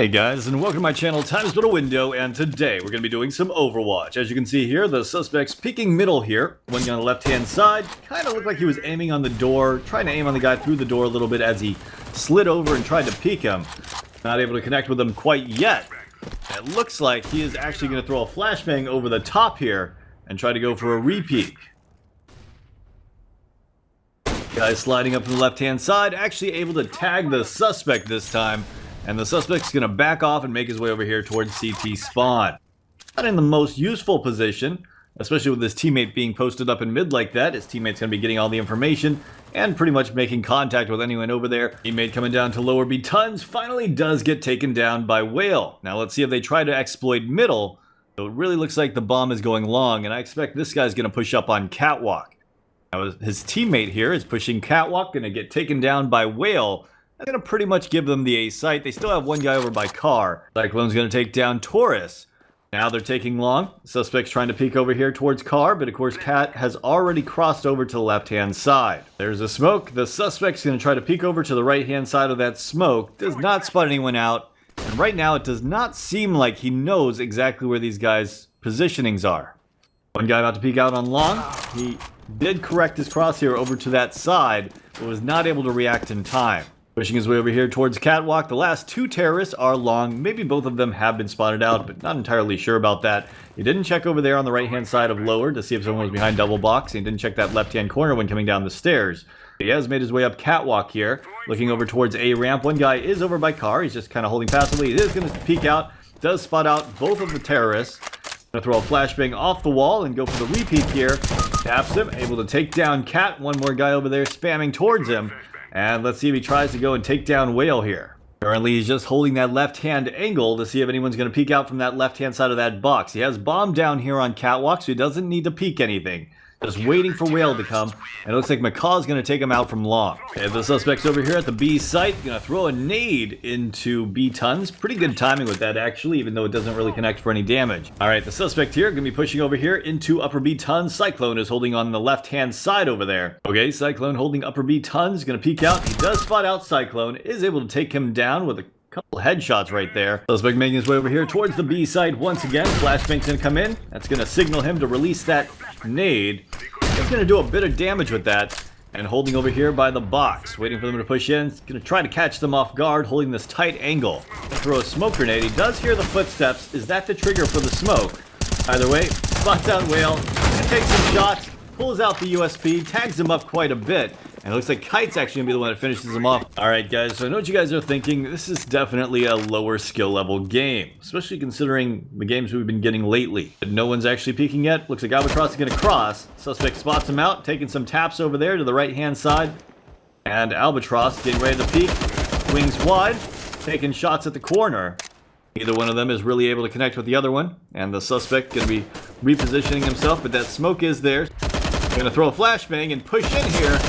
Hey guys, and welcome to my channel, Time's But a Window, and today we're going to be doing some Overwatch. As you can see here, the suspect's peeking middle here. One guy on the left-hand side, kind of looked like he was aiming on the door, trying to aim on the guy through the door a little bit as he slid over and tried to peek him. Not able to connect with him quite yet. It looks like he is actually going to throw a flashbang over the top here and try to go for a re-peek. Guy sliding up from the left-hand side, actually able to tag the suspect this time. And the suspect's going to back off and make his way over here towards CT spawn. Not in the most useful position, especially with his teammate being posted up in mid like that. His teammate's going to be getting all the information and pretty much making contact with anyone over there. Teammate coming down to lower B tons finally does get taken down by Whale. Now let's see if they try to exploit middle. So it really looks like the bomb is going long, and I expect this guy's going to push up on Catwalk. Now his teammate here is pushing Catwalk, going to get taken down by Whale. I'm going to pretty much give them the A site. They still have one guy over by Car. Cyclone's going to take down Taurus. Now they're taking long. Suspect's trying to peek over here towards Car, but of course Cat has already crossed over to the left-hand side. There's a smoke. The suspect's going to try to peek over to the right-hand side of that smoke. Does not spot anyone out. And right now it does not seem like he knows exactly where these guys' positionings are. One guy about to peek out on long. He did correct his crosshair over to that side, but was not able to react in time. Pushing his way over here towards Catwalk. The last two terrorists are long. Maybe both of them have been spotted out, but not entirely sure about that. He didn't check over there on the right-hand side of lower to see if someone was behind double box. And he didn't check that left-hand corner when coming down the stairs. He has made his way up Catwalk here, looking over towards A ramp. One guy is over by Car. He's just kind of holding passively. He is going to peek out. Does spot out both of the terrorists. Going to throw a flashbang off the wall and go for the repeat here. Taps him. Able to take down Cat. One more guy over there spamming towards him. And let's see if he tries to go and take down Whale here. Currently, he's just holding that left-hand angle to see if anyone's going to peek out from that left-hand side of that box. He has bomb down here on Catwalk, so he doesn't need to peek anything. Just waiting for Whale to come. And it looks like McCaw's going to take him out from long. And the suspect's over here at the B site. Going to throw a nade into B tons. Pretty good timing with that, actually, even though it doesn't really connect for any damage. All right, the suspect here going to be pushing over here into upper B tons. Cyclone is holding on the left-hand side over there. Okay, Cyclone holding upper B tons. Going to peek out. He does spot out Cyclone. Is able to take him down with a couple headshots right there. Suspect making his way over here towards the B site once again. Flashbang's going to come in. That's going to signal him to release that nade. It's going to do a bit of damage with that. And holding over here by the box, waiting for them to push in. It's going to try to catch them off guard, holding this tight angle. Throw a smoke grenade. He does hear the footsteps. Is that the trigger for the smoke? Either way, spots out Whale, and takes some shots, pulls out the USP, tags him up quite a bit. And it looks like Kite's actually going to be the one that finishes him off. Alright guys, so I know what you guys are thinking. This is definitely a lower skill level game. Especially considering the games we've been getting lately. But no one's actually peeking yet. Looks like Albatross is going to cross. Suspect spots him out, taking some taps over there to the right hand side. And Albatross getting ready to peek. Wings wide, taking shots at the corner. Neither one of them is really able to connect with the other one. And the suspect going to be repositioning himself, but that smoke is there. Going to throw a flashbang and push in here.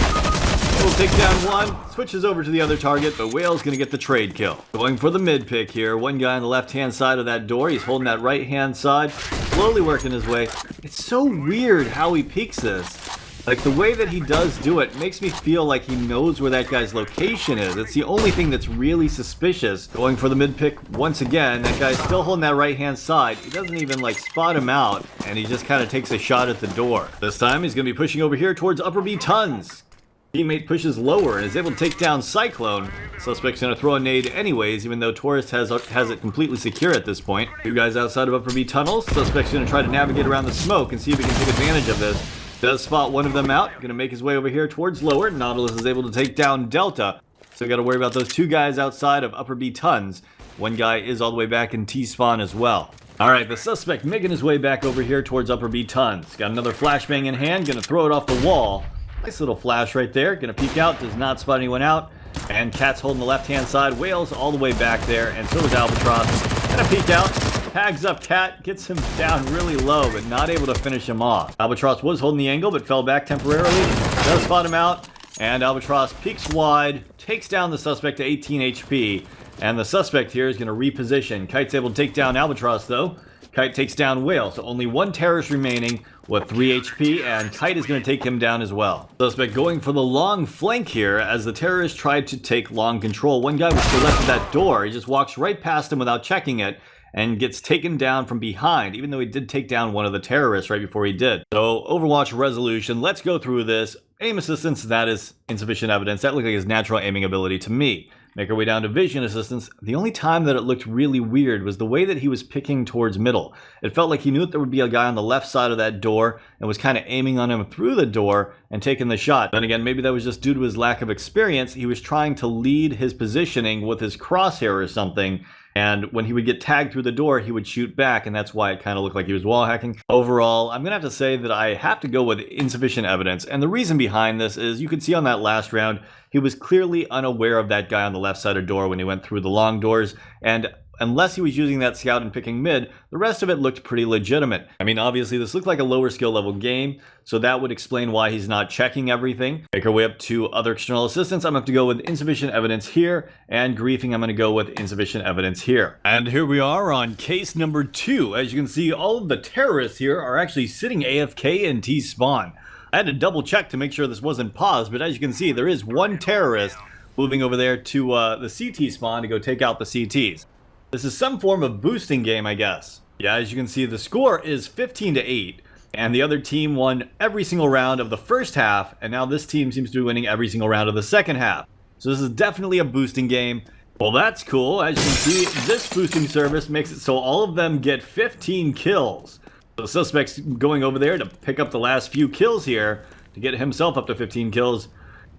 We'll take down one, switches over to the other target, but Whale's going to get the trade kill. Going for the mid pick here. One guy on the left-hand side of that door. He's holding that right-hand side, slowly working his way. It's so weird how he peeks this. Like, the way that he does do it makes me feel like he knows where that guy's location is. It's the only thing that's really suspicious. Going for the mid pick once again. That guy's still holding that right-hand side. He doesn't even, like, spot him out, and he just kind of takes a shot at the door. This time, he's going to be pushing over here towards upper B tons. Teammate pushes lower and is able to take down Cyclone. Suspect's going to throw a nade anyways, even though Taurus has it completely secure at this point. Two guys outside of upper B tunnels. Suspect's going to try to navigate around the smoke and see if he can take advantage of this. Does spot one of them out. Going to make his way over here towards lower. Nautilus is able to take down Delta. So got to worry about those two guys outside of upper B tons. One guy is all the way back in T-spawn as well. Alright, the suspect making his way back over here towards upper B tons. Got another flashbang in hand. Going to throw it off the wall. Nice little flash right there. Gonna peek out, does not spot anyone out. And Cat's holding the left-hand side. Whale's all the way back there, and so is Albatross. Gonna peek out, tags up Cat, gets him down really low, but not able to finish him off. Albatross was holding the angle, but fell back temporarily. Does spot him out, and Albatross peeks wide, takes down the suspect to 18 HP. And the suspect here is gonna reposition. Kite's able to take down Albatross, though. Kite takes down Whale, so only one terrorist remaining. with 3 HP, and Kite is going to take him down as well. Suspect going for the long flank here as the terrorist tried to take long control. One guy was to the left of that door. He just walks right past him without checking it and gets taken down from behind, even though he did take down one of the terrorists right before he did. So Overwatch resolution, let's go through this. Aim assistance, that is insufficient evidence. That looked like his natural aiming ability to me. Make our way down to vision assistance. The only time that it looked really weird was the way that he was picking towards middle. It felt like he knew that there would be a guy on the left side of that door and was kind of aiming on him through the door and taking the shot. Then again, maybe that was just due to his lack of experience. He was trying to lead his positioning with his crosshair or something. And when he would get tagged through the door, he would shoot back, and that's why it kind of looked like he was wall hacking. Overall, I'm going to have to say that I have to go with insufficient evidence, and the reason behind this is you could see on that last round, he was clearly unaware of that guy on the left side of door when he went through the long doors, and unless he was using that scout and picking mid, the rest of it looked pretty legitimate. I mean, obviously this looked like a lower skill level game, so that would explain why he's not checking everything. Make our way up to other external assistance. I'm going to have to go with insufficient evidence here, and griefing I'm going to go with insufficient evidence here. And here we are on case number 2. As you can see, all of the terrorists here are actually sitting AFK in T-spawn. I had to double check to make sure this wasn't paused, but as you can see, there is one terrorist moving over there to the CT spawn to go take out the CTs. This is some form of boosting game, I guess. Yeah, as you can see, the score is 15-8, and the other team won every single round of the first half, and now this team seems to be winning every single round of the second half. So this is definitely a boosting game. Well, that's cool. As you can see, this boosting service makes it so all of them get 15 kills. So the suspect's going over there to pick up the last few kills here to get himself up to 15 kills.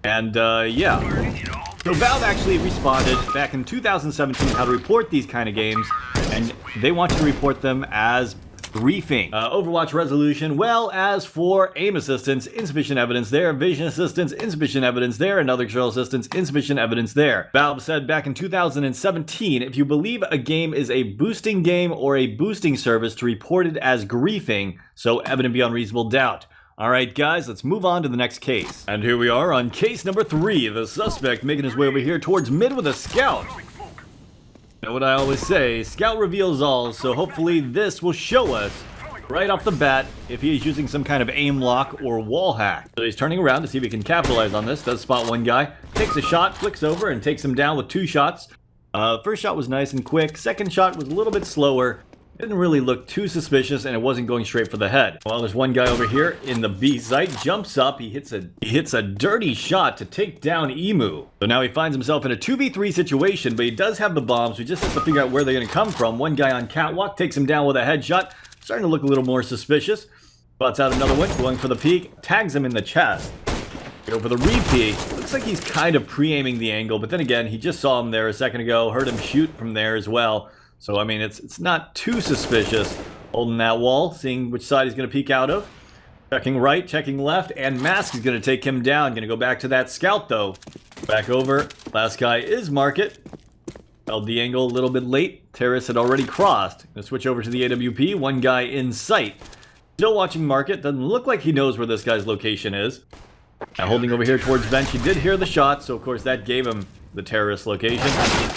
And, yeah. So Valve actually responded back in 2017 how to report these kind of games, and they want you to report them as griefing. Overwatch resolution, well, as for aim assistance, insufficient evidence there. Vision assistance, insufficient evidence there. And other external assistance, insufficient evidence there. Valve said back in 2017, if you believe a game is a boosting game or a boosting service, to report it as griefing, so evident beyond reasonable doubt. Alright guys, let's move on to the next case. And here we are on case number 3. The suspect making his way over here towards mid with a scout. You know what I always say, scout reveals all, so hopefully this will show us right off the bat if he is using some kind of aim lock or wall hack. So he's turning around to see if he can capitalize on this. Does spot one guy, takes a shot, flicks over and takes him down with 2 shots. First shot was nice and quick, second shot was a little bit slower. Didn't really look too suspicious, and it wasn't going straight for the head. Well, there's one guy over here in the B site, jumps up, he hits a dirty shot to take down Emu. So now he finds himself in a 2v3 situation, but he does have the bombs, so he just has to figure out where they're going to come from. One guy on catwalk takes him down with a headshot, starting to look a little more suspicious. Spots out another one, going for the peek, tags him in the chest. Go for the re-peek. Looks like he's kind of pre-aiming the angle, but then again, he just saw him there a second ago, heard him shoot from there as well. So, I mean, it's not too suspicious. Holding that wall, seeing which side he's going to peek out of. Checking right, checking left, and Mask is going to take him down. Going to go back to that scout, though. Back over. Last guy is Market. Held the angle a little bit late. Terrace had already crossed. Going to switch over to the AWP. One guy in sight. Still watching Market. Doesn't look like he knows where this guy's location is. Now holding over here towards bench. He did hear the shot, so of course that gave him the terrorist location.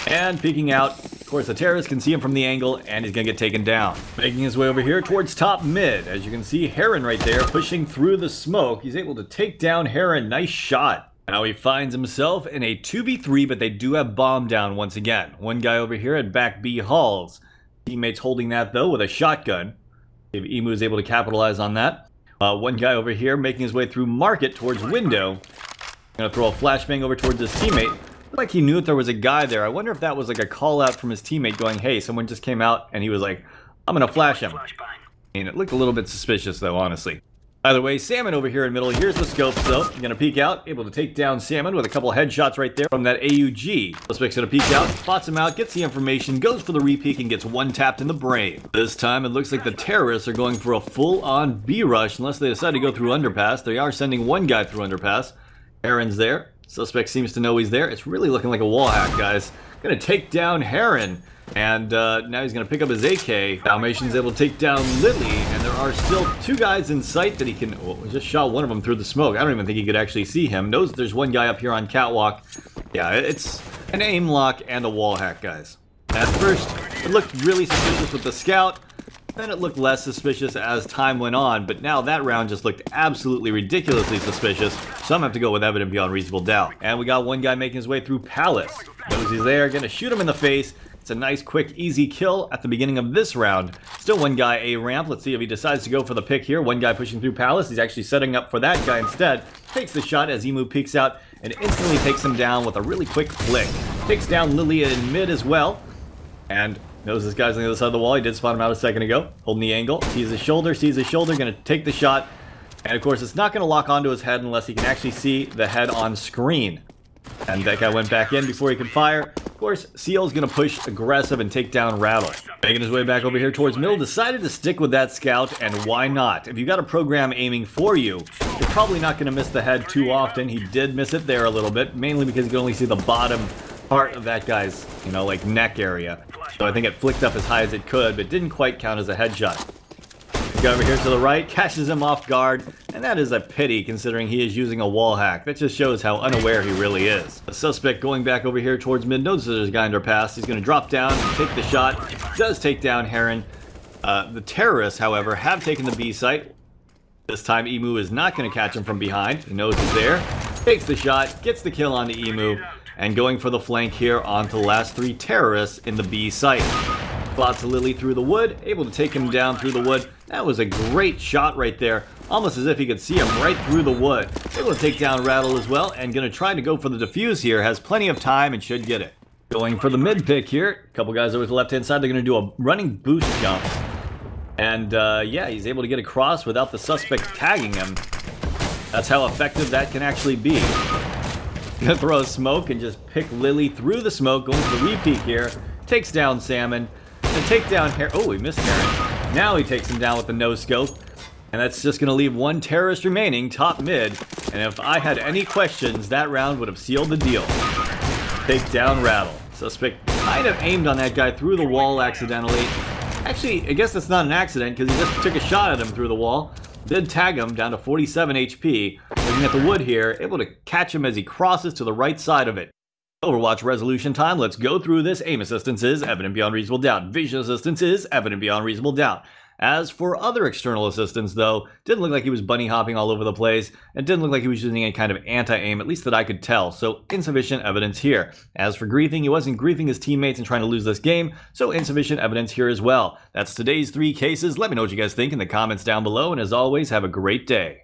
And peeking out. Of course, the terrorist can see him from the angle, and he's going to get taken down. Making his way over here towards top mid. As you can see, Heron right there, pushing through the smoke. He's able to take down Heron. Nice shot. Now he finds himself in a 2v3, but they do have bomb down once again. One guy over here at back B halls. Teammates holding that, though, with a shotgun. If Emu is able to capitalize on that. One guy over here making his way through Market towards window. Going to throw a flashbang over towards his teammate. Looked like he knew that there was a guy there. I wonder if that was like a call out from his teammate going, hey, someone just came out, and he was like, I'm gonna flash him. And it looked a little bit suspicious though, honestly. Either way, Salmon over here in middle. Here's the scopes though. Gonna peek out, able to take down Salmon with a couple headshots right there from that AUG. Suspect's gonna peek out, spots him out, gets the information, goes for the re-peek, and gets one tapped in the brain. This time it looks like the terrorists are going for a full-on B rush unless they decide to go through underpass. They are sending one guy through underpass. Aaron's there. Suspect seems to know he's there. It's really looking like a wall hack, guys. Gonna take down Heron. And now he's gonna pick up his AK. Dalmatian's able to take down Lily. And there are still 2 guys in sight that he can... Well, just shot one of them through the smoke. I don't even think he could actually see him. Knows there's one guy up here on catwalk. Yeah, it's an aim lock and a wall hack, guys. At first, it looked really suspicious with the scout. Then it looked less suspicious as time went on, but now that round just looked absolutely ridiculously suspicious, so I'm gonna have to go with evident beyond reasonable doubt. And we got one guy making his way through Palace. Knows he's there, gonna shoot him in the face. It's a nice, quick, easy kill at the beginning of this round. Still one guy A ramp. Let's see if he decides to go for the pick here. One guy pushing through Palace. He's actually setting up for that guy instead. Takes the shot as Emu peeks out and instantly takes him down with a really quick flick. Takes down Lilia in mid as well. And knows this guy's on the other side of the wall. He did spot him out a second ago. Holding the angle. Sees his shoulder, gonna take the shot. And of course, it's not gonna lock onto his head unless he can actually see the head on screen. And that guy went back in before he could fire. Of course, Seal's gonna push aggressive and take down Rattle. Making his way back over here towards middle, decided to stick with that scout, and why not? If you got a program aiming for you, you're probably not gonna miss the head too often. He did miss it there a little bit, mainly because you can only see the bottom part of that guy's, like neck area. So I think it flicked up as high as it could, but didn't quite count as a headshot. Guy over here to the right catches him off guard, and that is a pity considering he is using a wall hack. That just shows how unaware he really is. The suspect going back over here towards mid notices there's a guy underpass. He's going to drop down and take the shot. Does take down Heron. The terrorists, however, have taken the B site. This time Emu is not going to catch him from behind. He knows he's there. Takes the shot, gets the kill on the Emu, and going for the flank here onto the last 3 terrorists in the B site. Spots Lily through the wood, able to take him down through the wood. That was a great shot right there, almost as if he could see him right through the wood. Able to take down Rattle as well, and gonna try to go for the defuse here. Has plenty of time and should get it. Going for the mid pick here. A couple guys over to the left hand side. They're gonna do a running boost jump. And yeah, he's able to get across without the suspect tagging him. That's how effective that can actually be. Gonna throw a smoke and just pick Lily through the smoke, going for the repeat here. Takes down Salmon. And take down Heron. Oh, he missed Heron. Now he takes him down with the no scope. And that's just going to leave 1 terrorist remaining, top mid. And if I had any questions, that round would have sealed the deal. Take down Rattle. Suspect kind of aimed on that guy through the wall accidentally. Actually, I guess that's not an accident because he just took a shot at him through the wall. Did tag him down to 47 HP. Looking at the wood here, able to catch him as he crosses to the right side of it. Overwatch resolution time. Let's go through this. Aim assistance is evident beyond reasonable doubt. Vision assistance is evident beyond reasonable doubt. As for other external assistance, though, didn't look like he was bunny hopping all over the place, and didn't look like he was using any kind of anti-aim, at least that I could tell, so insufficient evidence here. As for griefing, he wasn't griefing his teammates and trying to lose this game, so insufficient evidence here as well. That's today's 3 cases. Let me know what you guys think in the comments down below, and as always, have a great day.